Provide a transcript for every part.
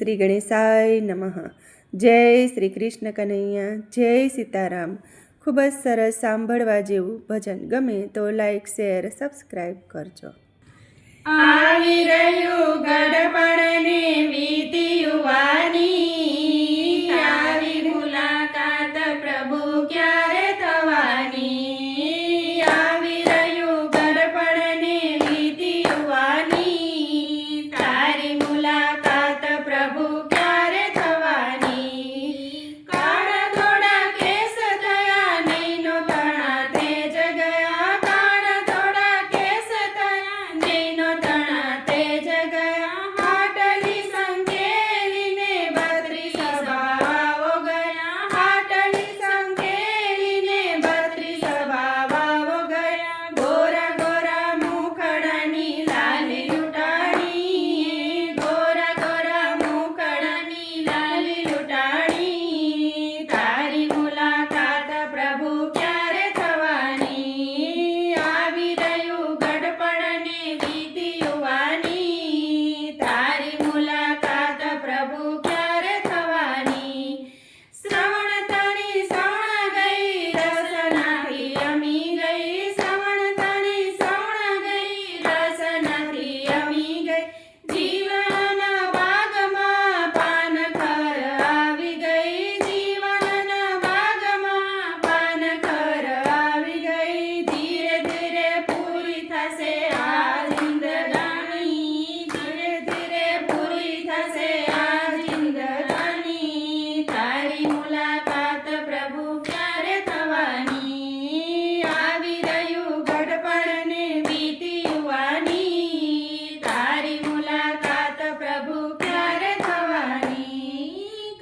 શ્રી ગણેશાય નમઃ. જય શ્રી કૃષ્ણ કનૈયા, જય સીતારામ. ખૂબ જ સરસ સાંભળવા જેવું ભજન. ગમે તો લાઈક, શેર, સબસ્ક્રાઈબ કરજો. આવી રહ્યું ગડપણને વીતી યુવાની, આવી મુલાકાત પ્રભુ ક્યારે થવાની. આવી રહ્યું ગડપણને વીતી યુવાની, તારી મુલાકાત પ્રભુ ક્યારે થવાની. કાળા થોડા કેસ થયા, નૈનો તણા તેજ ગયા. કાળા થોડા કેસ થયા, નૈનો તણા તેજ ગયા. હાટલી સંકેલીને 32 બાવાઓ ગયા. હાટલી સંકેલીને 32 બાવાઓ ગયા. ગોરા ગોરા મુખડાની લાલી લૂંટાણી, ગોરા ગોરા મુખડાની લાલી લૂંટાણી. તારી મુલાકાત પ્રભુ ક્યારે થવાની. આવી રહ્યું ગડપણને વીતી યુવાની, તારી મુલાકાત પ્રભુ ક્યારે થવાની. શ્રવણ તણી શ્રવણ ગઈ, રસ નાથી અમી ગઈ. શ્રવણ તણી શ્રવણ ગઈ, રસ નાથી અમી ગઈ. જીવનના બાગમાં પાનખર આવી ગઈ. જીવનના બાગમાં પાનખર આવી ગઈ. ધીરે ધીરે પૂરી થશે આ જિંદગાની, ધીરે ધીરે પૂરી થશે આ જિંદગાની. તારી મુલાકાત પ્રભુ ક્યારે થવાની. આવી રહ્યું ગડપણને વીતી યુવાની, તારી મુલાકાત પ્રભુ ક્યારે થવાની.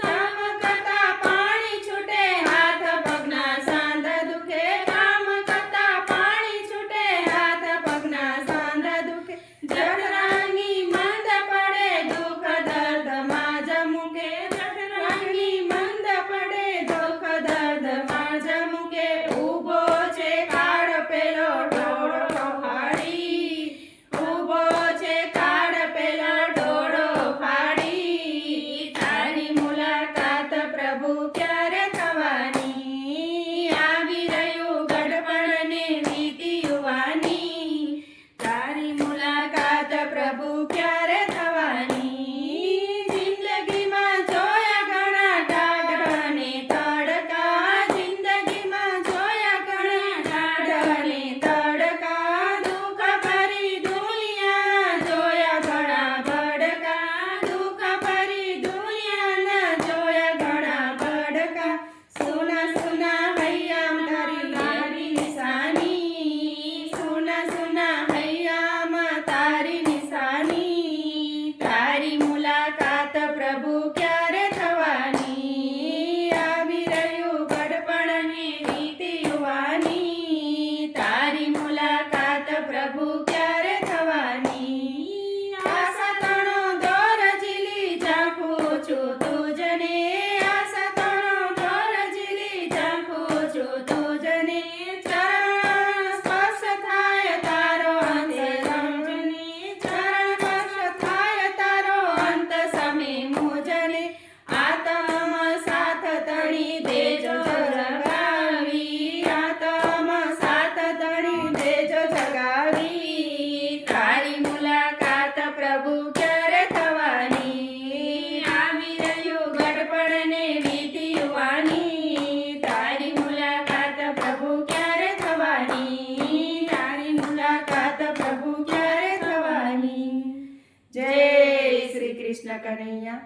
કામ કરતા પાણી છૂટે, હાથ પગના સાંધા દુખે. કામ કરતા પાણી છૂટે, હાથ પગના સાંધા દુખે. જઠરાગ્નિ મંદ પડે, દુઃખ દર્દ માં જ મૂકે. જઠરાગ્નિ મંદ પડે, દુઃખ દર્દ માં જ મૂકે. ઊભો છે કાળ પેલો ડોળો ફાડી, ઊભો છે કાળ પેલો ડોળો ફાડી. તારી મુલાકાત પ્રભુ ક્યારે થવાની. આવી રહ્યું ગડપણને વીતી યુવાની, તારી મુલાકાત પ્રભુ ક્યારે થવાની. જિંદગીમાં જોયા ઘણા ટાઢ અને તડકા. જિંદગીમાં જોયા ઘણા ટાઢ અને તડકા. દુઃખ ભરી દુનિયા જોયા ઘણા ભડકા. દુઃખ ભરી દુનિયાના જોયા ઘણા ભડકા. સુના સુના હૈયામ તારી લારી નિશાની, સુના સુના હૈયામાં તારી નિશાની. તારી મુલાકાત પ્રભુ ક્યારે થવાની. આવી રહ્યું ગડપણને વીતી યુવાની, તારી મુલાકાત પ્રભુ ક્યારે થવાની. આશા તણો દોર ઝીલી ઝાંખું છું તુજને. આશા તણો દોર ઝીલી ઝાંખું છું તુજને. ચરણ સ્પર્શ થાય તારો અંત સમજને. ચરણ સ્પર્શ થાય તારો અંત સમે મુજને. આતમ સાથ તણી દેજો જગાવી, આતમ સાથ તણી દેજો જગાવી. તારી મુલાકાત પ્રભુ ક્યારે થવાની. આવી રહ્યું ગડપણને વીતી યુવાની, તારી મુલાકાત પ્રભુ ક્યારે થવાની. તારી મુલાકાત પ્રભુ ક્યારે થવાની. જય શ્રી કૃષ્ણ કનૈયા.